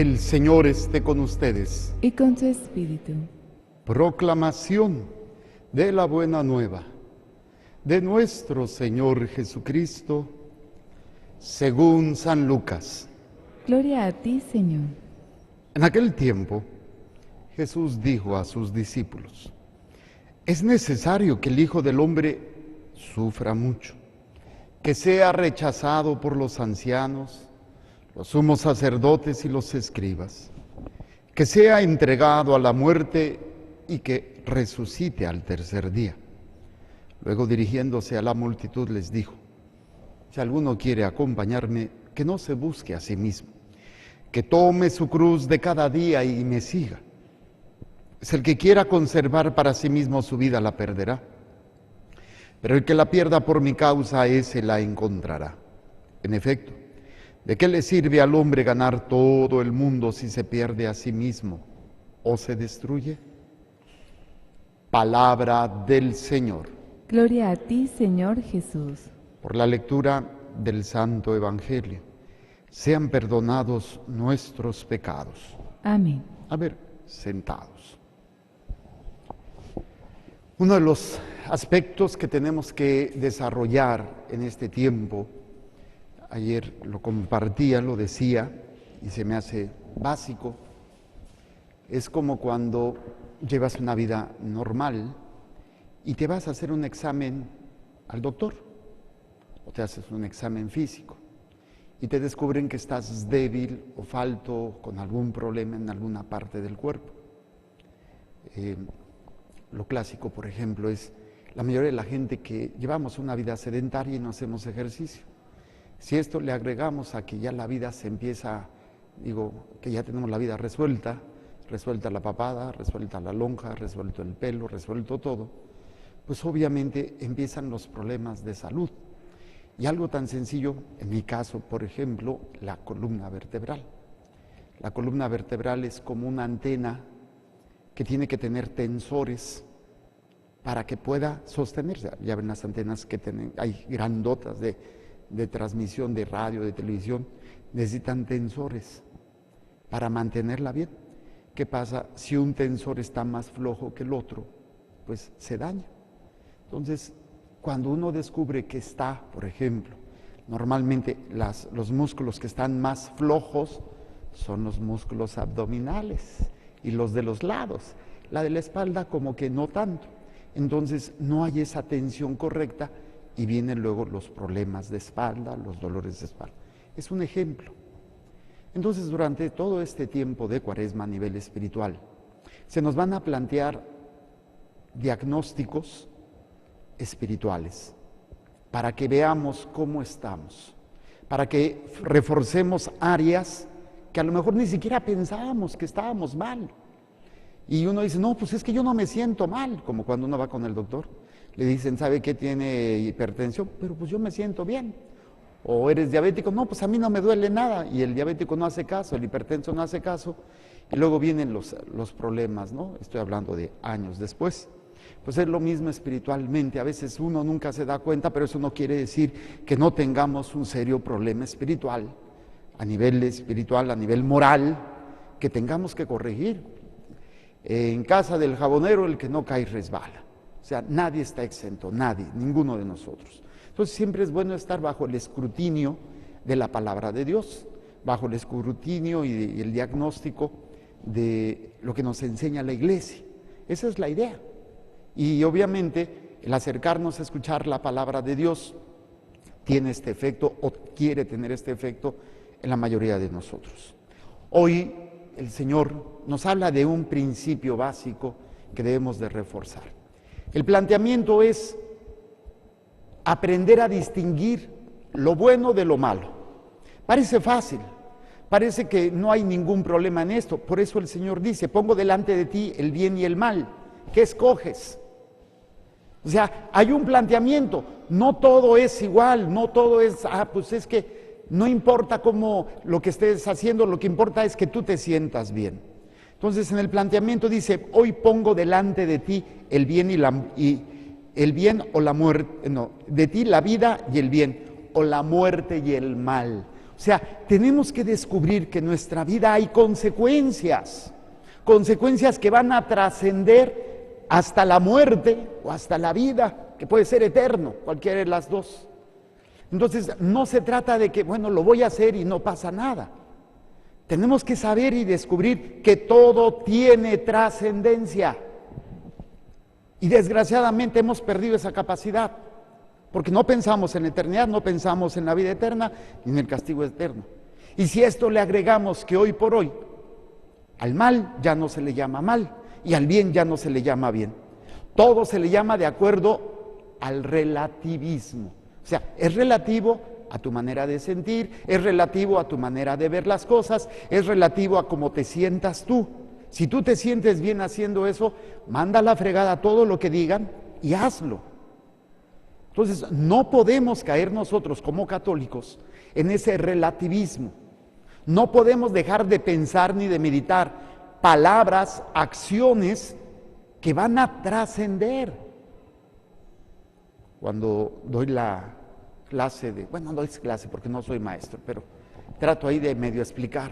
El Señor esté con ustedes. Y con tu espíritu. Proclamación de la buena nueva de nuestro Señor Jesucristo, según San Lucas. Gloria a ti, Señor. En aquel tiempo, Jesús dijo a sus discípulos: es necesario que el Hijo del Hombre sufra mucho, que sea rechazado por los ancianos, los sumos sacerdotes y los escribas, que sea entregado a la muerte y que resucite al tercer día. Luego, dirigiéndose a la multitud, les dijo: si alguno quiere acompañarme, que no se busque a sí mismo, que tome su cruz de cada día y me siga. Es el que quiera conservar para sí mismo su vida la perderá, pero el que la pierda por mi causa, ese la encontrará. En efecto, ¿de qué le sirve al hombre ganar todo el mundo si se pierde a sí mismo o se destruye? Palabra del Señor. Gloria a ti, Señor Jesús. Por la lectura del Santo Evangelio, sean perdonados nuestros pecados. Amén. A ver, sentados. Uno de los aspectos que tenemos que desarrollar en este tiempo, ayer lo compartía, lo decía, y se me hace básico, es como cuando llevas una vida normal y te vas a hacer un examen al doctor, o te haces un examen físico, y te descubren que estás débil o falto, con algún problema en alguna parte del cuerpo. Lo clásico, por ejemplo, es la mayoría de la gente que llevamos una vida sedentaria y no hacemos ejercicio. Si esto le agregamos a que ya la vida se empieza, que ya tenemos la vida resuelta la papada, resuelta la lonja, resuelto el pelo, resuelto todo, pues obviamente empiezan los problemas de salud. Y algo tan sencillo, en mi caso, por ejemplo, la columna vertebral. La columna vertebral es como una antena que tiene que tener tensores para que pueda sostenerse. Ya ven las antenas que hay grandotas de transmisión de radio, de televisión, necesitan tensores para mantenerla bien. ¿Qué pasa? Si un tensor está más flojo que el otro, pues se daña. Entonces, cuando uno descubre que está, por ejemplo, normalmente los músculos que están más flojos son los músculos abdominales y los de los lados. La de la espalda como que no tanto. Entonces no hay esa tensión correcta y vienen luego los problemas de espalda, los dolores de espalda. Es un ejemplo. Entonces, durante todo este tiempo de Cuaresma a nivel espiritual, se nos van a plantear diagnósticos espirituales para que veamos cómo estamos, para que reforcemos áreas que a lo mejor ni siquiera pensábamos que estábamos mal. Y uno dice: no, pues es que yo no me siento mal, como cuando uno va con el doctor. Le dicen: ¿sabe qué tiene hipertensión? Pero pues yo me siento bien. O eres diabético: no, pues a mí no me duele nada. Y el diabético no hace caso, el hipertenso no hace caso. Y luego vienen los problemas, ¿no? Estoy hablando de años después. Pues es lo mismo espiritualmente. A veces uno nunca se da cuenta, pero eso no quiere decir que no tengamos un serio problema espiritual, a nivel moral, que tengamos que corregir. En casa del jabonero el que no cae resbala. O sea, nadie está exento, nadie, ninguno de nosotros. Entonces siempre es bueno estar bajo el escrutinio de la palabra de Dios, bajo el escrutinio y el diagnóstico de lo que nos enseña la Iglesia. Esa es la idea. Y obviamente el acercarnos a escuchar la palabra de Dios tiene este efecto o quiere tener este efecto en la mayoría de nosotros. Hoy el Señor nos habla de un principio básico que debemos de reforzar. El planteamiento es aprender a distinguir lo bueno de lo malo. Parece fácil, parece que no hay ningún problema en esto. Por eso el Señor dice: pongo delante de ti el bien y el mal. ¿Qué escoges? O sea, hay un planteamiento. No todo es igual, no todo es, pues es que no importa cómo lo que estés haciendo, lo que importa es que tú te sientas bien. Entonces, en el planteamiento dice: hoy pongo delante de ti el bien el bien o la muerte, no, de ti la vida y el bien, o la muerte y el mal. O sea, tenemos que descubrir que en nuestra vida hay consecuencias, consecuencias que van a trascender hasta la muerte o hasta la vida, que puede ser eterno, cualquiera de las dos. Entonces, no se trata de que, bueno, lo voy a hacer y no pasa nada. Tenemos que saber y descubrir que todo tiene trascendencia. Y desgraciadamente hemos perdido esa capacidad, porque no pensamos en la eternidad, no pensamos en la vida eterna ni en el castigo eterno. Y si a esto le agregamos que hoy por hoy al mal ya no se le llama mal y al bien ya no se le llama bien. Todo se le llama de acuerdo al relativismo. O sea, es relativo a tu manera de sentir, es relativo a tu manera de ver las cosas, es relativo a cómo te sientas tú. Si tú te sientes bien haciendo eso, manda a la fregada todo lo que digan y hazlo. Entonces, no podemos caer nosotros como católicos en ese relativismo. No podemos dejar de pensar ni de meditar palabras, acciones que van a trascender. Cuando doy la clase no doy clase porque no soy maestro, pero trato ahí de medio explicar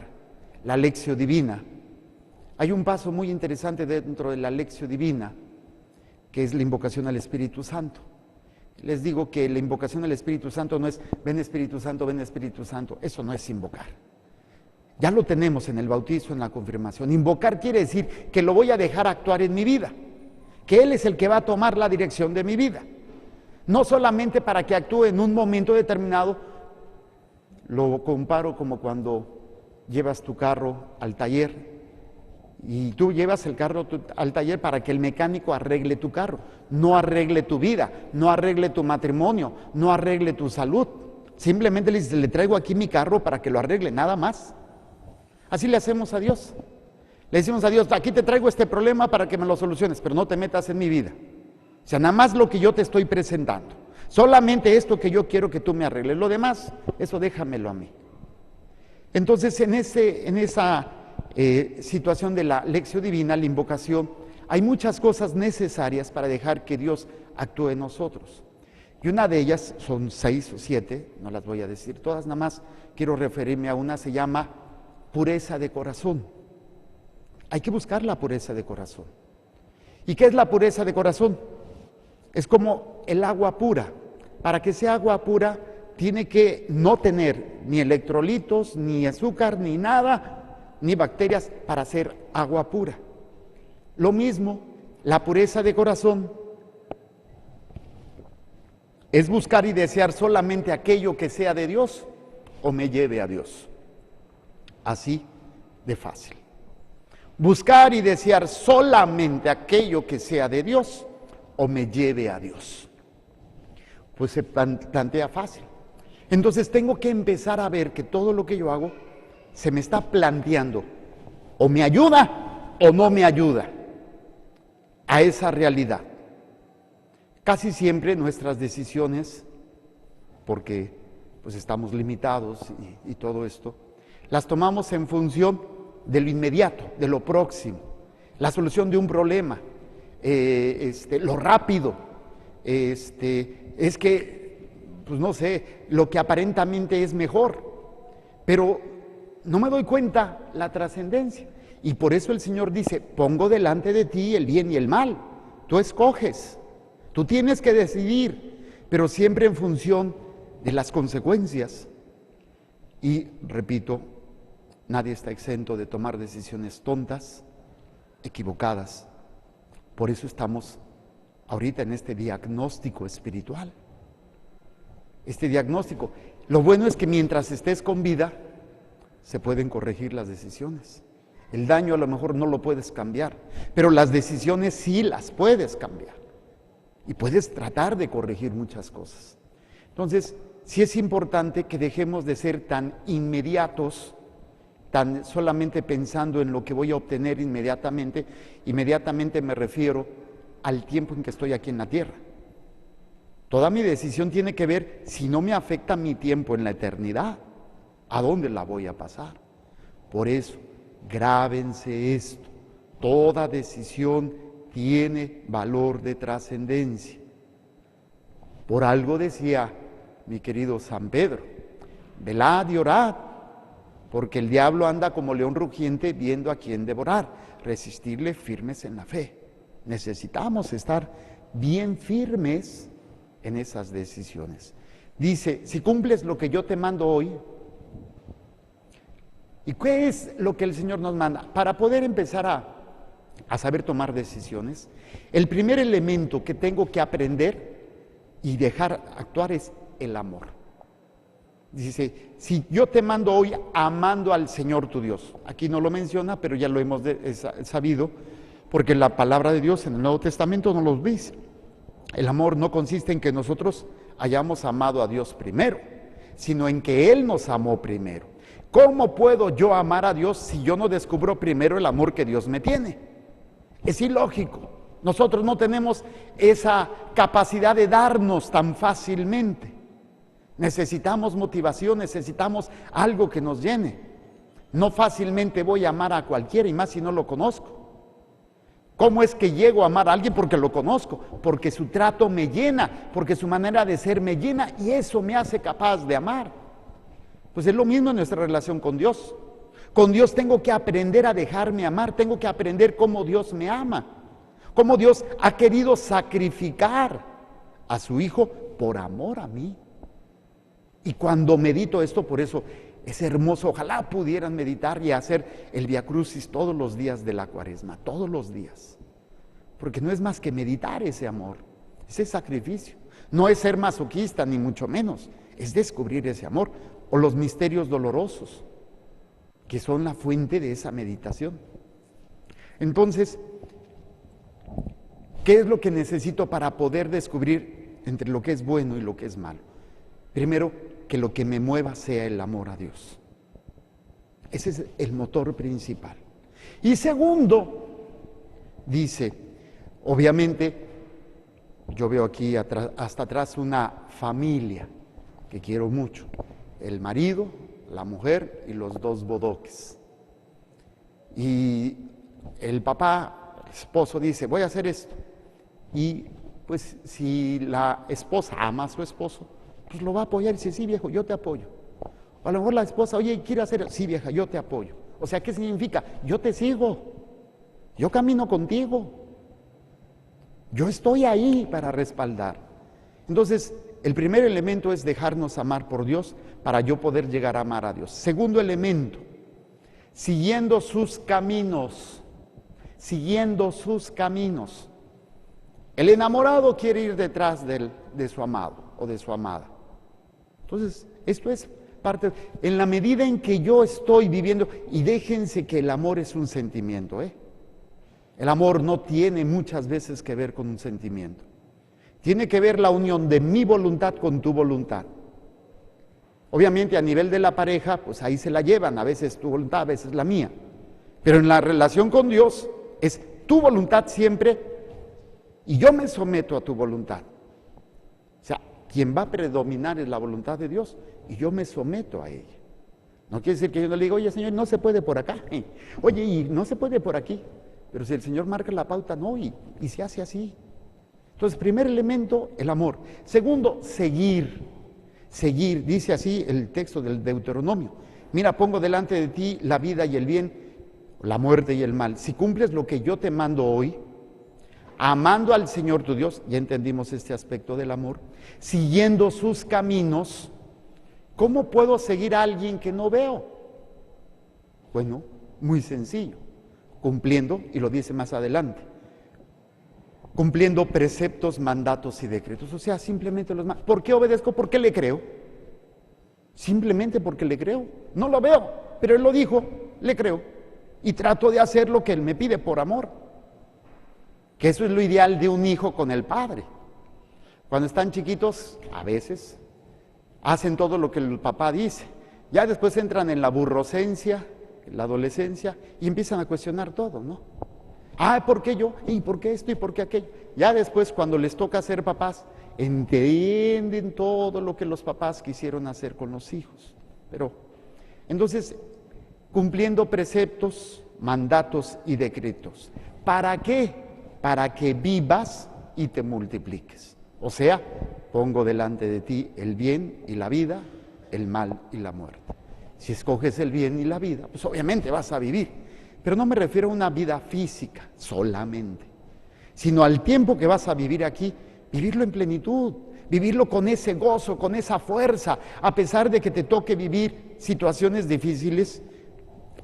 la Lectio Divina. Hay un paso muy interesante dentro de la Lectio Divina, que es la invocación al Espíritu Santo. Les digo que la invocación al Espíritu Santo no es ven Espíritu Santo, ven Espíritu Santo. Eso no es invocar. Ya lo tenemos en el bautizo, en la confirmación. Invocar quiere decir que lo voy a dejar actuar en mi vida, que Él es el que va a tomar la dirección de mi vida. No solamente para que actúe en un momento determinado. Lo comparo como cuando llevas tu carro al taller y tú llevas el carro al taller para que el mecánico arregle tu carro, no arregle tu vida, no arregle tu matrimonio, no arregle tu salud. Simplemente le dices, le traigo aquí mi carro para que lo arregle, nada más. Así le hacemos a Dios. Le decimos a Dios, aquí te traigo este problema para que me lo soluciones, pero no te metas en mi vida. O sea, nada más lo que yo te estoy presentando. Solamente esto que yo quiero que tú me arregles. Lo demás, eso déjamelo a mí. Entonces, en esa situación de la Lectio Divina, la invocación, hay muchas cosas necesarias para dejar que Dios actúe en nosotros. Y una de ellas, son 6 o 7, no las voy a decir todas, nada más quiero referirme a una, se llama pureza de corazón. Hay que buscar la pureza de corazón. ¿Y qué es la pureza de corazón? Es como el agua pura. Para que sea agua pura, tiene que no tener ni electrolitos, ni azúcar, ni nada, ni bacterias para ser agua pura. Lo mismo, la pureza de corazón es buscar y desear solamente aquello que sea de Dios o me lleve a Dios. Así de fácil. Buscar y desear solamente aquello que sea de Dios o me lleve a Dios. Pues se plantea fácil. Entonces tengo que empezar a ver que todo lo que yo hago se me está planteando o me ayuda o no me ayuda a esa realidad. Casi siempre nuestras decisiones, porque pues estamos limitados y todo esto, las tomamos en función de lo inmediato, de lo próximo, la solución de un problema, lo rápido, es que, pues no sé, lo que aparentemente es mejor, pero no me doy cuenta la trascendencia. Y por eso el Señor dice, pongo delante de ti el bien y el mal, tú escoges, tú tienes que decidir, pero siempre en función de las consecuencias. Y repito, nadie está exento de tomar decisiones tontas, equivocadas. Por eso estamos ahorita en este diagnóstico espiritual. Este diagnóstico. Lo bueno es que mientras estés con vida, se pueden corregir las decisiones. El daño a lo mejor no lo puedes cambiar, pero las decisiones sí las puedes cambiar. Y puedes tratar de corregir muchas cosas. Entonces, sí es importante que dejemos de ser tan inmediatos, tan solamente pensando en lo que voy a obtener inmediatamente. Inmediatamente me refiero al tiempo en que estoy aquí en la tierra. Toda mi decisión tiene que ver si no me afecta mi tiempo en la eternidad, ¿a dónde la voy a pasar? Por eso, grábense esto, toda decisión tiene valor de trascendencia. Por algo decía mi querido San Pedro, velad y orad, porque el diablo anda como león rugiente viendo a quién devorar. Resistirle firmes en la fe. Necesitamos estar bien firmes en esas decisiones. Dice, si cumples lo que yo te mando hoy. ¿Y qué es lo que el Señor nos manda? Para poder empezar a saber tomar decisiones, el primer elemento que tengo que aprender y dejar actuar es el amor. Dice, si yo te mando hoy amando al Señor tu Dios. Aquí no lo menciona, pero ya lo hemos sabido, porque la palabra de Dios en el Nuevo Testamento nos lo dice. El amor no consiste en que nosotros hayamos amado a Dios primero, sino en que Él nos amó primero. ¿Cómo puedo yo amar a Dios si yo no descubro primero el amor que Dios me tiene? Es ilógico. Nosotros no tenemos esa capacidad de darnos tan fácilmente. Necesitamos motivación, necesitamos algo que nos llene. No fácilmente voy a amar a cualquiera, y más si no lo conozco. ¿Cómo es que llego a amar a alguien? Porque lo conozco, porque su trato me llena, porque su manera de ser me llena, y eso me hace capaz de amar. Pues es lo mismo en nuestra relación con Dios. Con Dios tengo que aprender a dejarme amar, tengo que aprender cómo Dios me ama, cómo Dios ha querido sacrificar a su Hijo por amor a mí. Y cuando medito esto, por eso es hermoso, ojalá pudieran meditar y hacer el Vía Crucis todos los días de la Cuaresma, todos los días. Porque no es más que meditar ese amor, ese sacrificio. No es ser masoquista, ni mucho menos, es descubrir ese amor o los misterios dolorosos, que son la fuente de esa meditación. Entonces, ¿qué es lo que necesito para poder descubrir entre lo que es bueno y lo que es malo? Primero, que lo que me mueva sea el amor a Dios. Ese es el motor principal. Y segundo, dice, obviamente, yo veo aquí hasta atrás una familia que quiero mucho. El marido, la mujer y los dos bodoques. Y el papá, el esposo, dice, voy a hacer esto. Y pues si la esposa ama a su esposo, pues lo va a apoyar y dice, sí viejo, yo te apoyo. O a lo mejor la esposa, oye, quiere hacer, sí vieja, yo te apoyo. O sea, ¿qué significa? Yo te sigo, yo camino contigo, yo estoy ahí para respaldar. Entonces, el primer elemento es dejarnos amar por Dios para yo poder llegar a amar a Dios. Segundo elemento, siguiendo sus caminos, siguiendo sus caminos. El enamorado quiere ir detrás de su amado o de su amada. Entonces, esto es parte, en la medida en que yo estoy viviendo, y déjense que el amor es un sentimiento, El amor no tiene muchas veces que ver con un sentimiento. Tiene que ver la unión de mi voluntad con tu voluntad. Obviamente a nivel de la pareja, pues ahí se la llevan, a veces tu voluntad, a veces la mía. Pero en la relación con Dios es tu voluntad siempre y yo me someto a tu voluntad. O sea, quien va a predominar es la voluntad de Dios y yo me someto a ella. No quiere decir que yo no le diga, oye Señor, no se puede por acá, oye, y no se puede por aquí. Pero si el Señor marca la pauta, no, y se hace así. Entonces, primer elemento, el amor. Segundo, seguir. Seguir, dice así el texto del Deuteronomio. Mira, pongo delante de ti la vida y el bien, la muerte y el mal. Si cumples lo que yo te mando hoy, amando al Señor tu Dios, ya entendimos este aspecto del amor, siguiendo sus caminos, ¿cómo puedo seguir a alguien que no veo? Bueno, muy sencillo, cumpliendo, y lo dice más adelante, cumpliendo preceptos, mandatos y decretos. O sea, simplemente los mandatos. ¿Por qué obedezco? ¿Por qué le creo? Simplemente porque le creo. No lo veo, pero Él lo dijo, le creo. Y trato de hacer lo que Él me pide por amor. Que eso es lo ideal de un hijo con el padre. Cuando están chiquitos, a veces, hacen todo lo que el papá dice. Ya después entran en la burrocencia, en la adolescencia, y empiezan a cuestionar todo, ¿no? Ah, ¿por qué yo? ¿Y por qué esto? ¿Y por qué aquello? Ya después, cuando les toca ser papás, entienden todo lo que los papás quisieron hacer con los hijos. Pero, entonces, cumpliendo preceptos, mandatos y decretos. ¿Para qué? Para que vivas y te multipliques. O sea, pongo delante de ti el bien y la vida, el mal y la muerte. Si escoges el bien y la vida, pues obviamente vas a vivir. Pero no me refiero a una vida física solamente, sino al tiempo que vas a vivir aquí, vivirlo en plenitud, vivirlo con ese gozo, con esa fuerza, a pesar de que te toque vivir situaciones difíciles,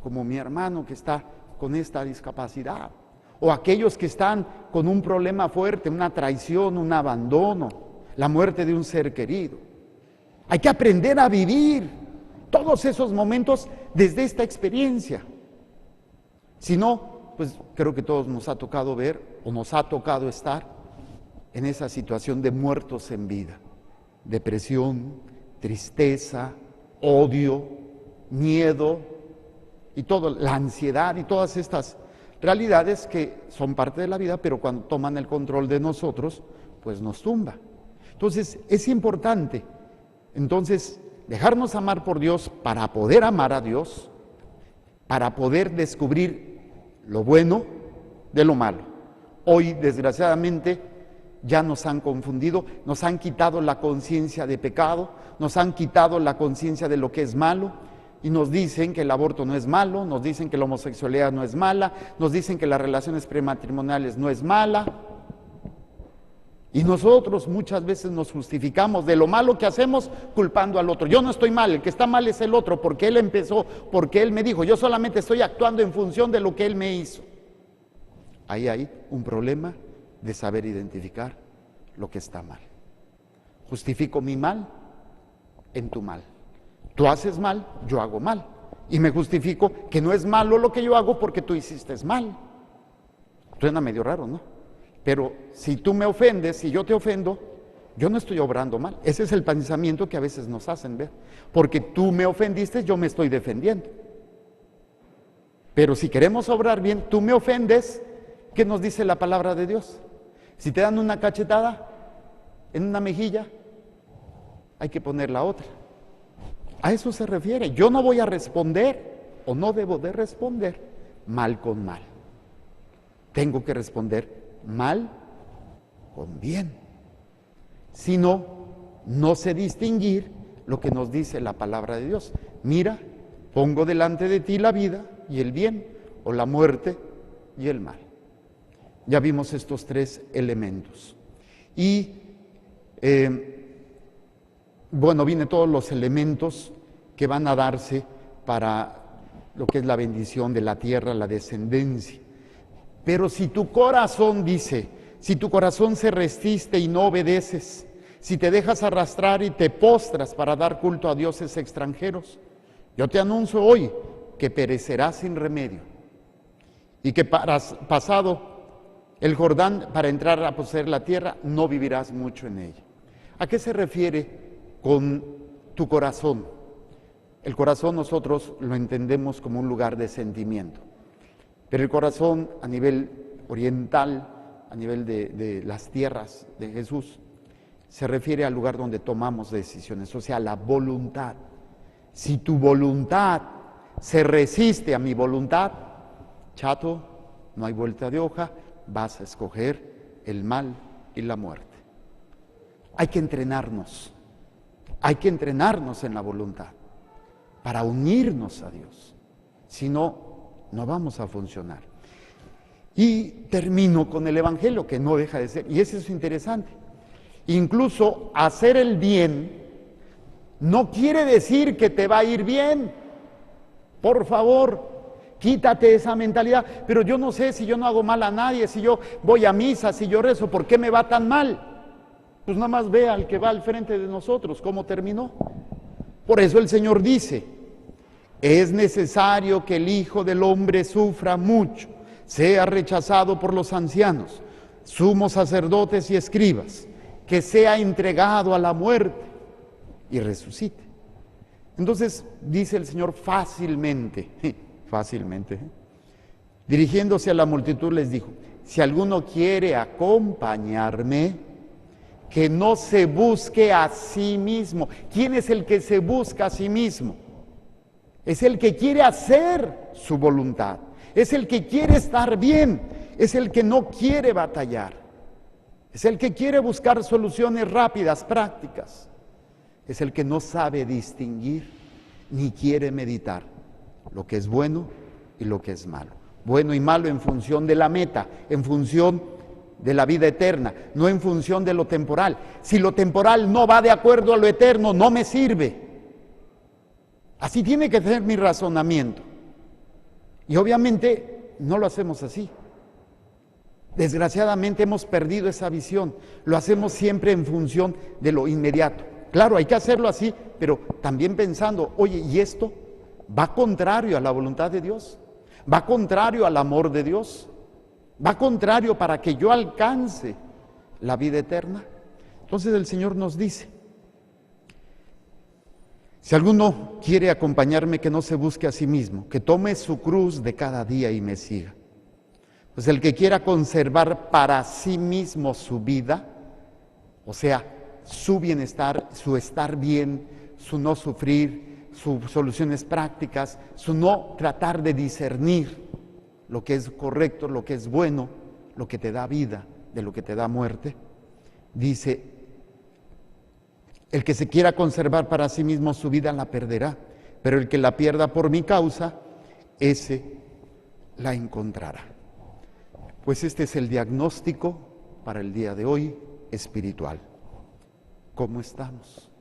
como mi hermano que está con esta discapacidad, o aquellos que están con un problema fuerte, una traición, un abandono, la muerte de un ser querido. Hay que aprender a vivir todos esos momentos desde esta experiencia. Si no, pues creo que todos nos ha tocado ver o nos ha tocado estar en esa situación de muertos en vida. Depresión, tristeza, odio, miedo y todo, la ansiedad y todas estas realidades que son parte de la vida, pero cuando toman el control de nosotros, pues nos tumba. Entonces es importante, dejarnos amar por Dios para poder amar a Dios, para poder descubrir lo bueno de lo malo. Hoy, desgraciadamente, ya nos han confundido, nos han quitado la conciencia de pecado, nos han quitado la conciencia de lo que es malo, y nos dicen que el aborto no es malo, nos dicen que la homosexualidad no es mala, nos dicen que las relaciones prematrimoniales no es mala. Y nosotros muchas veces nos justificamos de lo malo que hacemos culpando al otro. Yo no estoy mal, el que está mal es el otro, porque él empezó, porque él me dijo, yo solamente estoy actuando en función de lo que él me hizo. Ahí hay un problema de saber identificar lo que está mal. Justifico mi mal en tu mal. Tú haces mal, yo hago mal. Y me justifico que no es malo lo que yo hago porque tú hiciste mal. Suena medio raro, ¿no? Pero si tú me ofendes, si yo te ofendo, yo no estoy obrando mal. Ese es el pensamiento que a veces nos hacen ver. Porque tú me ofendiste, yo me estoy defendiendo. Pero si queremos obrar bien, tú me ofendes, ¿qué nos dice la palabra de Dios? Si te dan una cachetada en una mejilla, hay que poner la otra. A eso se refiere. Yo no voy a responder, o no debo de responder, mal con mal. Tengo que responder mal con bien. Si no, no sé distinguir lo que nos dice la palabra de Dios. Mira, pongo delante de ti la vida y el bien, o la muerte y el mal. Ya vimos estos tres elementos. Y vienen todos los elementos que van a darse para lo que es la bendición de la tierra, la descendencia. Pero si tu corazón si tu corazón se resiste y no obedeces, si te dejas arrastrar y te postras para dar culto a dioses extranjeros, yo te anuncio hoy que perecerás sin remedio y que pasado el Jordán para entrar a poseer la tierra, no vivirás mucho en ella. ¿A qué se refiere con tu corazón? El corazón nosotros lo entendemos como un lugar de sentimiento, pero el corazón a nivel oriental, a nivel de las tierras de Jesús, se refiere al lugar donde tomamos decisiones, o sea, la voluntad. Si tu voluntad se resiste a mi voluntad, chato, no hay vuelta de hoja, vas a escoger el mal y la muerte. Hay que entrenarnos en la voluntad para unirnos a Dios. Si no, no vamos a funcionar. Y termino con el Evangelio, que no deja de ser, y eso es interesante. Incluso hacer el bien no quiere decir que te va a ir bien. Por favor, quítate esa mentalidad. Pero yo no sé, si yo no hago mal a nadie, si yo voy a misa, si yo rezo, ¿por qué me va tan mal? Pues nada más ve al que va al frente de nosotros cómo terminó. Por eso el Señor dice, es necesario que el Hijo del Hombre sufra mucho, sea rechazado por los ancianos, sumos sacerdotes y escribas, que sea entregado a la muerte y resucite. Entonces dice el Señor fácilmente, dirigiéndose a la multitud les dijo, si alguno quiere acompañarme, que no se busque a sí mismo. ¿Quién es el que se busca a sí mismo? Es el que quiere hacer su voluntad, es el que quiere estar bien, es el que no quiere batallar, es el que quiere buscar soluciones rápidas, prácticas. es el que no sabe distinguir ni quiere meditar lo que es bueno y lo que es malo. Bueno y malo en función de la meta, en función de la vida eterna, no en función de lo temporal. Si lo temporal no va de acuerdo a lo eterno, no me sirve. Así tiene que ser mi razonamiento. Y obviamente no lo hacemos así. Desgraciadamente hemos perdido esa visión. Lo hacemos siempre en función de lo inmediato. Claro, hay que hacerlo así, pero también pensando, oye, ¿y esto va contrario a la voluntad de Dios? ¿Va contrario al amor de Dios? ¿Va contrario para que yo alcance la vida eterna? Entonces el Señor nos dice, si alguno quiere acompañarme, que no se busque a sí mismo, que tome su cruz de cada día y me siga. Pues el que quiera conservar para sí mismo su vida, o sea, su bienestar, su estar bien, su no sufrir, sus soluciones prácticas, su no tratar de discernir lo que es correcto, lo que es bueno, lo que te da vida, de lo que te da muerte, dice, el que se quiera conservar para sí mismo su vida la perderá, pero el que la pierda por mi causa, ese la encontrará. Pues este es el diagnóstico para el día de hoy espiritual. ¿Cómo estamos?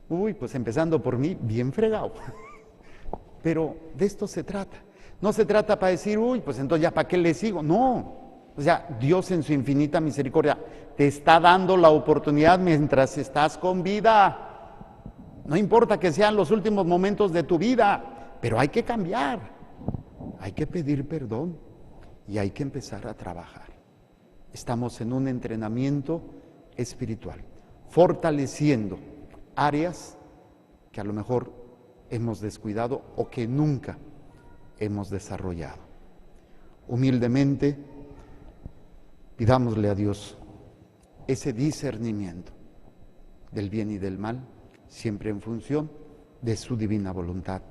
Pues empezando por mí, bien fregado. Pero de esto se trata. No se trata para decir, pues entonces ya para qué le sigo. No. O sea, Dios en su infinita misericordia te está dando la oportunidad mientras estás con vida. No importa que sean los últimos momentos de tu vida, pero hay que cambiar. Hay que pedir perdón y hay que empezar a trabajar. Estamos en un entrenamiento espiritual, fortaleciendo áreas que a lo mejor hemos descuidado o que nunca hemos desarrollado. Humildemente, pidámosle a Dios ese discernimiento del bien y del mal, siempre en función de su divina voluntad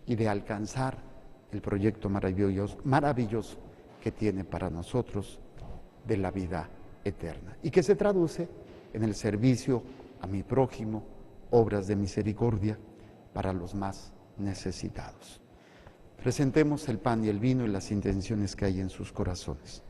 y de alcanzar el proyecto maravilloso que tiene para nosotros de la vida eterna y que se traduce en el servicio a mi prójimo, obras de misericordia para los más necesitados. Presentemos el pan y el vino y las intenciones que hay en sus corazones.